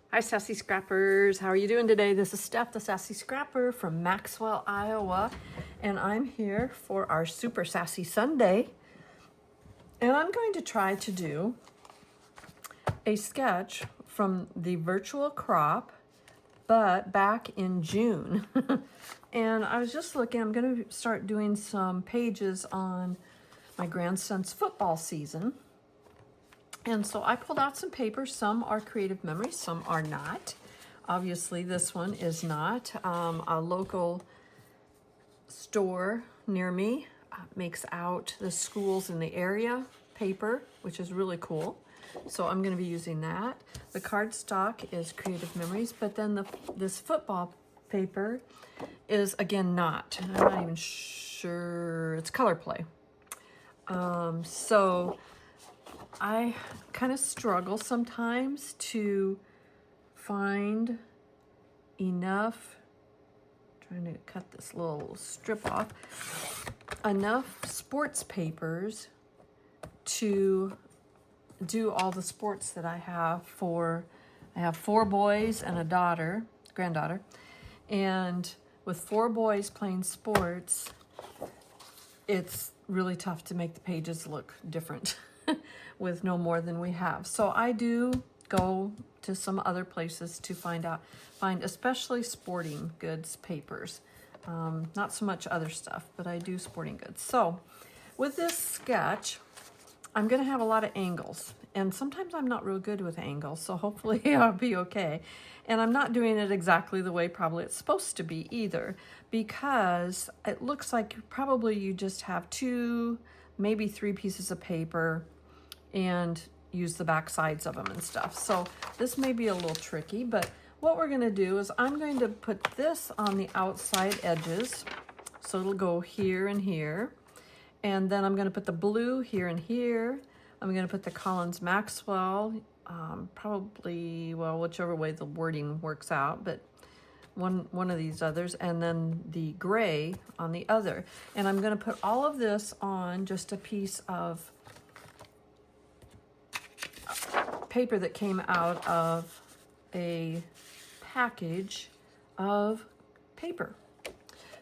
Hi, Sassy Scrappers. How are you doing today? This is Steph, the Sassy Scrapper from Maxwell, Iowa, and I'm here for our Super Sassy Sunday. And I'm going to try to do a sketch from the virtual crop, but back in June. And I was just looking, I'm going to start doing some pages on my grandson's football season. And so I pulled out some papers. Some are creative memories, some are not. Obviously, this one is not. A local store near me makes out the schools in the area paper, which is really cool. So I'm going to be using that. The cardstock is creative memories, but then this football paper is, again, not. And I'm not even sure. It's color play. So I kind of struggle sometimes to find enough, trying to cut this little strip off, enough sports papers to do all the sports that I have I have 4 boys and a granddaughter, and with 4 boys playing sports, it's really tough to make the pages look different with no more than we have. So I do go to some other places to find especially sporting goods papers. Not so much other stuff, but I do sporting goods. So with this sketch, I'm going to have a lot of angles, and sometimes I'm not real good with angles, so hopefully I'll be okay. And I'm not doing it exactly the way probably it's supposed to be either, because it looks like probably you just have 2, maybe 3 pieces of paper and use the back sides of them and stuff. So this may be a little tricky, but what we're going to do is I'm going to put this on the outside edges, so it'll go here and here. And then I'm going to put the blue here and here. I'm going to put the Collins Maxwell, probably, well, whichever way the wording works out, but one of these others, and then the gray on the other. And I'm going to put all of this on just a piece of paper that came out of a package of paper.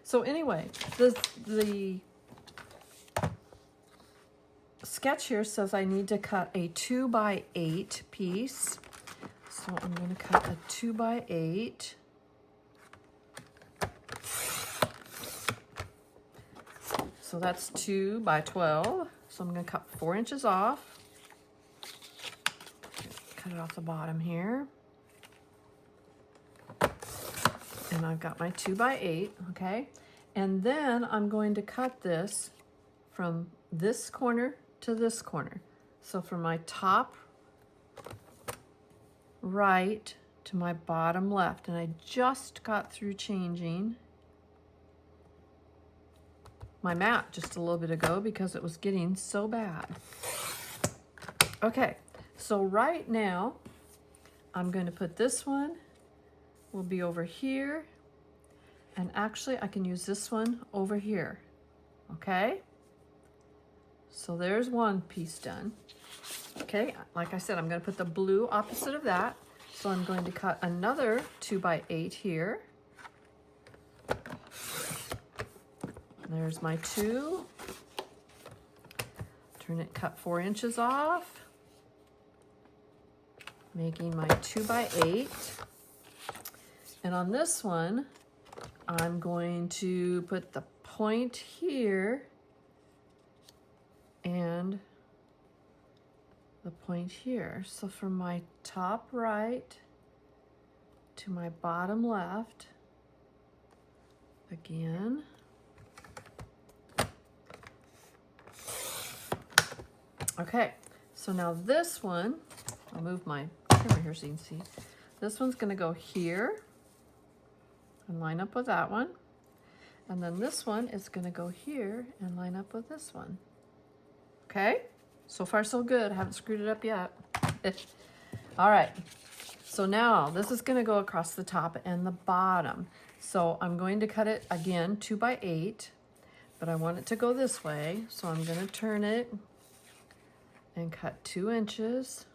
So anyway, the sketch here says I need to cut a 2x8 piece. So I'm going to cut a 2x8. So that's 2x12. So I'm going to cut 4 inches off. Cut it off the bottom here. And I've got my 2x8, okay? And then I'm going to cut this from this corner to this corner. So from my top right to my bottom left. And I just got through changing my mat just a little bit ago because it was getting so bad. Okay, so right now I'm going to put this one will be over here, and actually I can use this one over here. Okay, so there's one piece done. Okay, like I said, I'm going to put the blue opposite of that, so I'm going to cut another 2x8 here. There's my 2. Turn it, cut 4 inches off, making my 2x8. And on this one, I'm going to put the point here and the point here. So from my top right to my bottom left, again. Okay, so now this one, I'll move my camera here so you can see. This one's going to go here and line up with that one. And then this one is going to go here and line up with this one. Okay, so far so good. I haven't screwed it up yet. All right, so now this is going to go across the top and the bottom. So I'm going to cut it again 2x8, but I want it to go this way. So I'm going to turn it and cut 2 inches.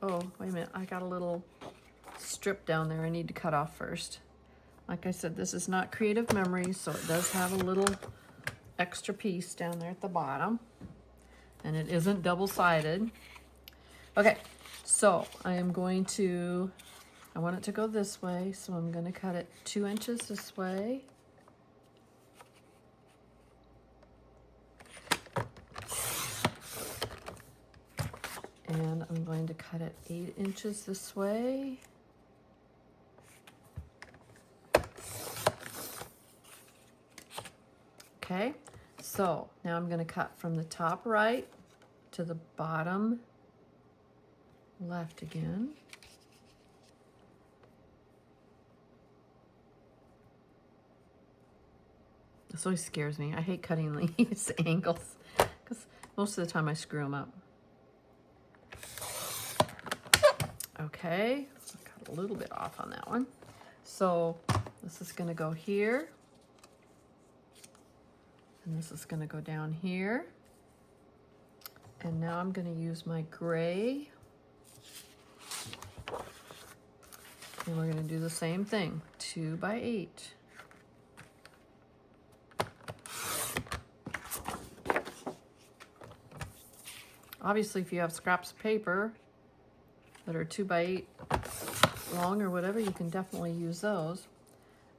Oh, wait a minute, I got a little strip down there I need to cut off first. Like I said, this is not creative memory, so it does have a little extra piece down there at the bottom. And it isn't double-sided. Okay, so I am going to, I want it to go this way, so I'm going to cut it 2 inches this way. And I'm going to cut it 8 inches this way. Okay, so now I'm going to cut from the top right to the bottom left again. This always scares me. I hate cutting these angles because most of the time I screw them up. Okay, I got a little bit off on that one. So this is going to go here. And this is going to go down here. And now I'm going to use my gray. And we're going to do the same thing, 2 by 8. Obviously, if you have scraps of paper that are 2 by 8 long or whatever, you can definitely use those.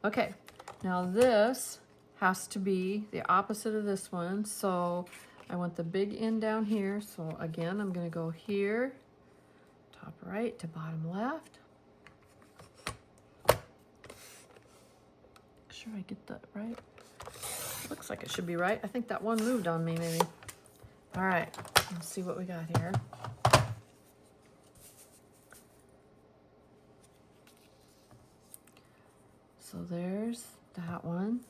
Okay, now this has to be the opposite of this one. So I want the big end down here. So again, I'm going to go here, top right to bottom left. Make sure I get that right. Looks like it should be right. I think that one moved on me maybe. All right, let's see what we got here. So there's that one.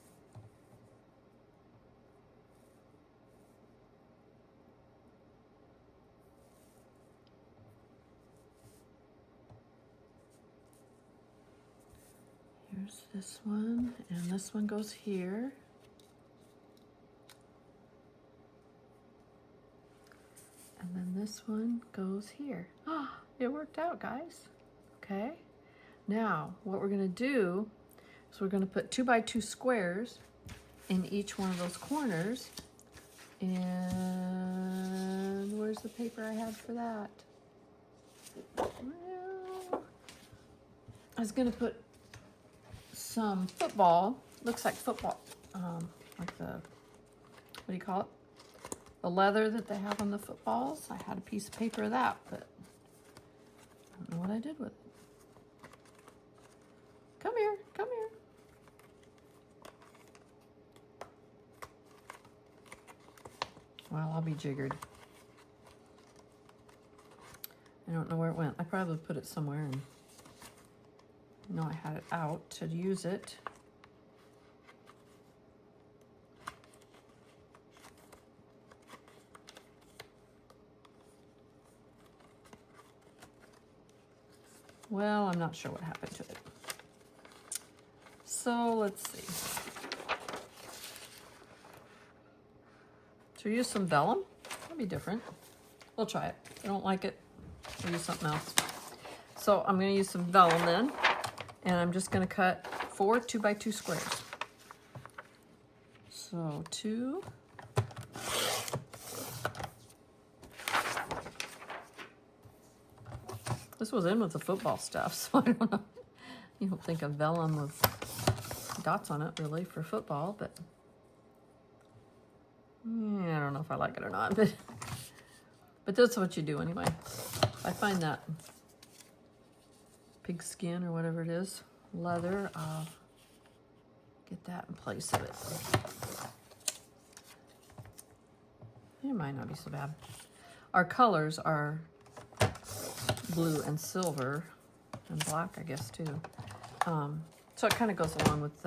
Here's this one, and this one goes here. And then this one goes here. Ah, it worked out, guys. Okay. Now, what we're gonna do is we're gonna put 2 by 2 squares in each one of those corners. And where's the paper I had for that? Well, I was gonna put some football, looks like football, like the, what do you call it? The leather that they have on the footballs. I had a piece of paper of that, but I don't know what I did with it. Come here, come here. Well, I'll be jiggered. I don't know where it went. I probably put it somewhere and no, I had it out to use it. Well, I'm not sure what happened to it. So let's see. Should we use some vellum? That'd be different. We'll try it. If I don't like it, we'll use something else. So I'm going to use some vellum then. And I'm just going to cut 4 2 by 2 squares. So 2. This was in with the football stuff, so I don't know. You don't think of vellum with dots on it really for football, but I don't know if I like it or not. But that's what you do anyway. I find that pig skin or whatever it is, leather, I'll get that in place of it. It might not be so bad. Our colors are blue and silver and black, I guess, too. So it kind of goes along with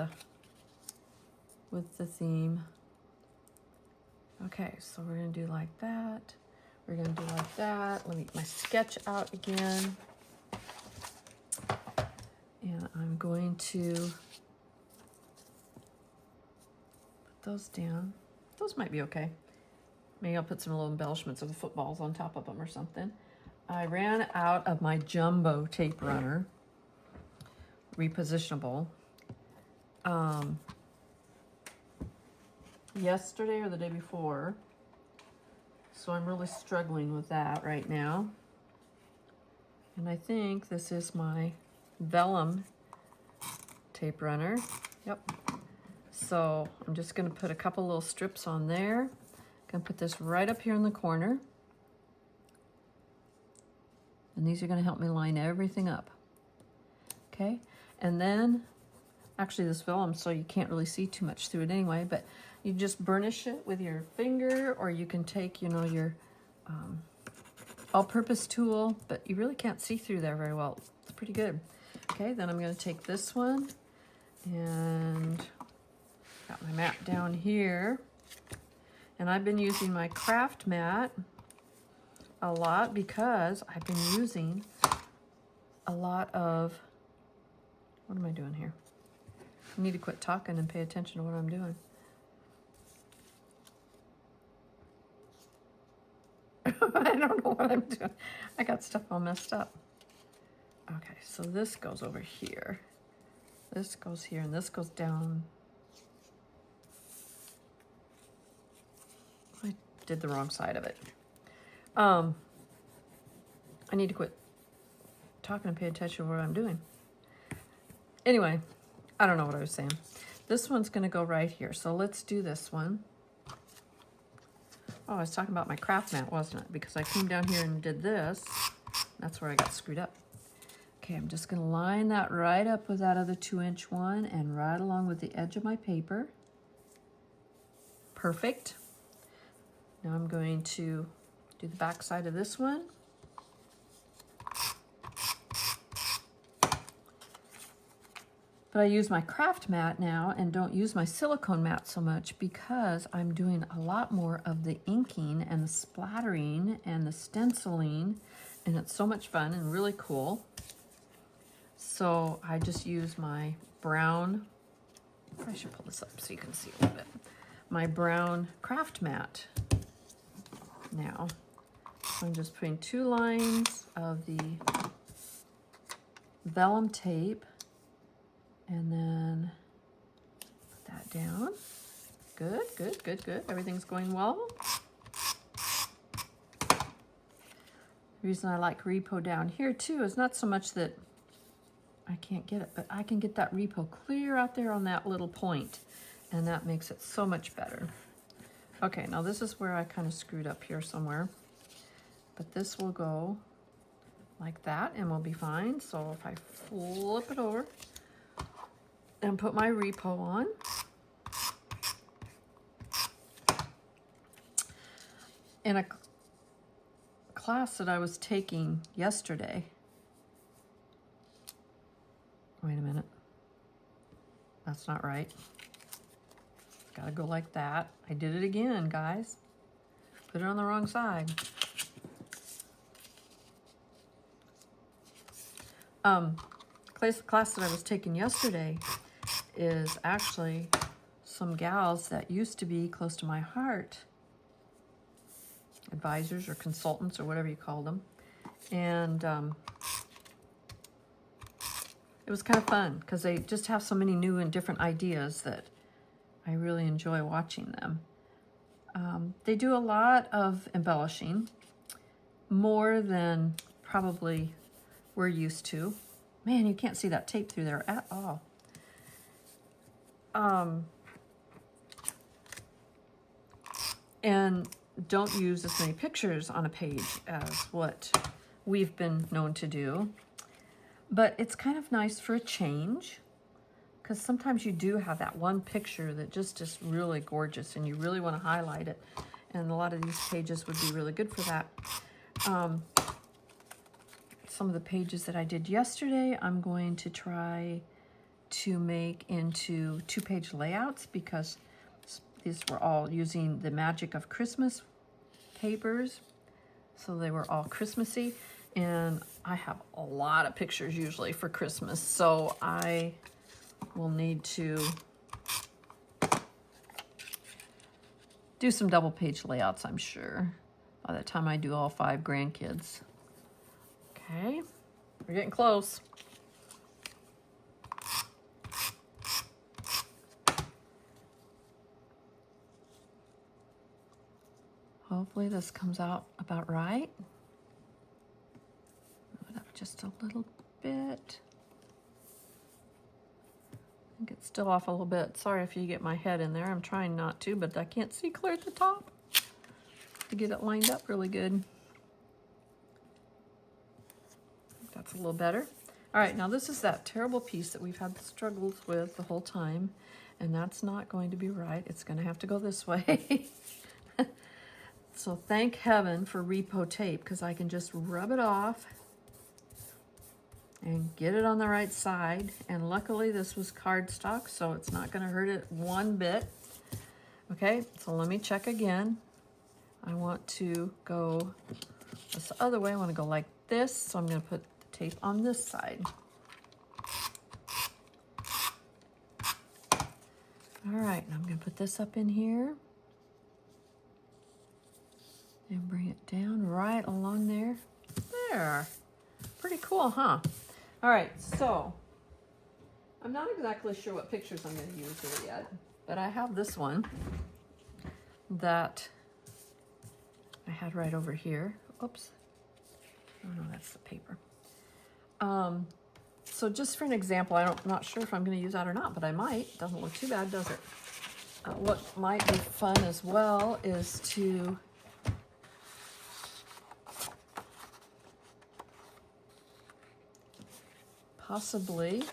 the theme. Okay, so we're gonna do like that. We're gonna do like that. Let me get my sketch out again. And I'm going to put those down. Those might be okay. Maybe I'll put some little embellishments of the footballs on top of them or something. I ran out of my jumbo tape runner. repositionable. Yesterday or the day before. So I'm really struggling with that right now. And I think this is my vellum tape runner. Yep. So I'm just going to put a couple little strips on there. Going to put this right up here in the corner. And these are going to help me line everything up. Okay. And then, actually this vellum, so you can't really see too much through it anyway, but you just burnish it with your finger, or you can take, you know, your all-purpose tool, but you really can't see through there very well. It's pretty good. Okay, then I'm going to take this one and got my mat down here. And I've been using my craft mat a lot because I've been using a lot of, what am I doing here? I need to quit talking and pay attention to what I'm doing. I don't know what I'm doing. I got stuff all messed up. Okay, so this goes over here. This goes here, and this goes down. I did the wrong side of it. I need to quit talking and pay attention to what I'm doing. Anyway, I don't know what I was saying. This one's going to go right here. So let's do this one. Oh, I was talking about my craft mat, wasn't it? Because I came down here and did this. That's where I got screwed up. Okay, I'm just going to line that right up with that other 2-inch one and right along with the edge of my paper. Perfect. Now I'm going to do the back side of this one. But I use my craft mat now and don't use my silicone mat so much because I'm doing a lot more of the inking and the splattering and the stenciling, and it's so much fun and really cool. So I just use my brown, I should pull this up so you can see a little bit, my brown craft mat now. So I'm just putting 2 lines of the vellum tape and then put that down. Good, good, good, good. Everything's going well. The reason I like repo down here too is not so much that I can't get it, but I can get that repo clear out there on that little point, and that makes it so much better. Okay, now this is where I kind of screwed up here somewhere, but this will go like that and we'll be fine. So if I flip it over and put my repo on, in a class that I was taking yesterday, wait a minute, that's not right. It's gotta go like that. I did it again, guys. Put it on the wrong side. Class that I was taking yesterday is actually some gals that used to be close to my heart, advisors or consultants or whatever you call them, and it was kind of fun because they just have so many new and different ideas that I really enjoy watching them. They do a lot of embellishing, more than probably we're used to. Man, you can't see that tape through there at all. And don't use as many pictures on a page as what we've been known to do. But it's kind of nice for a change, because sometimes you do have that one picture that just is really gorgeous and you really want to highlight it. And a lot of these pages would be really good for that. Some of the pages that I did yesterday, I'm going to try to make into 2-page layouts, because these were all using the magic of Christmas papers. So they were all Christmassy, and I have a lot of pictures usually for Christmas. So I will need to do some double-page layouts, I'm sure, by the time I do all 5 grandkids. Okay, we're getting close. Hopefully this comes out about right. Move it up just a little bit. I think it's still off a little bit. Sorry if you get my head in there. I'm trying not to, but I can't see clear at the top to get it lined up really good. That's a little better. All right, now this is that terrible piece that we've had struggles with the whole time, and that's not going to be right. It's going to have to go this way. So thank heaven for repo tape, because I can just rub it off and get it on the right side. And luckily this was cardstock, so it's not going to hurt it one bit. Okay, so let me check again. I want to go this other way. I want to go like this, so I'm going to put the tape on this side. All right, and I'm going to put this up in here and bring it down right along there. There. Pretty cool, huh? All right, so I'm not exactly sure what pictures I'm going to use here yet, but I have this one that I had right over here. Oops. Oh no, that's the paper. So just for an example, I'm not sure if I'm going to use that or not, but I might. Doesn't look too bad, does it? What might be fun as well is to possibly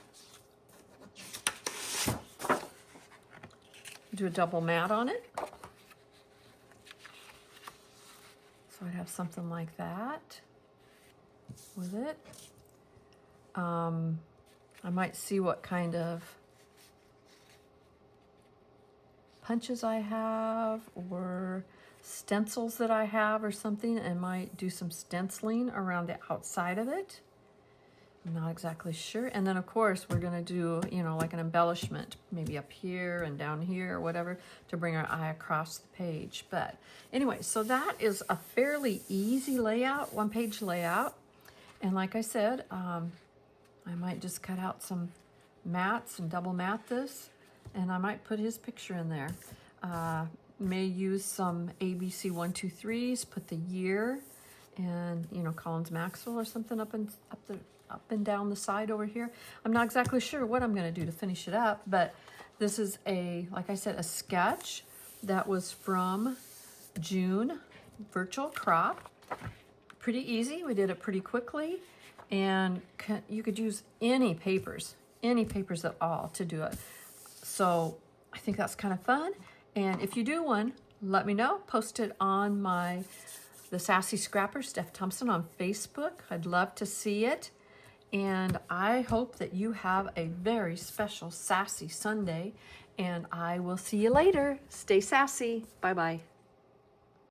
do a double mat on it. So I'd have something like that with it. I might see what kind of punches I have or stencils that I have or something, and might do some stenciling around the outside of it. I'm not exactly sure. And then of course we're gonna do, you know, like an embellishment, maybe up here and down here or whatever, to bring our eye across the page. But anyway, so that is a fairly easy layout, one-page layout. And like I said, I might just cut out some mats and double mat this, and I might put his picture in there. May use some ABC 123s, put the year and, you know, Collins Maxwell or something up and down the side over here. I'm not exactly sure what I'm going to do to finish it up, but this is a, like I said, a sketch that was from June virtual crop. Pretty easy. We did it pretty quickly, and you could use any papers at all to do it. So I think that's kind of fun. And if you do one, let me know. Post it on the Sassy Scrapper, Steph Thompson, on Facebook. I'd love to see it. And I hope that you have a very special Sassy Sunday. And I will see you later. Stay sassy. Bye-bye.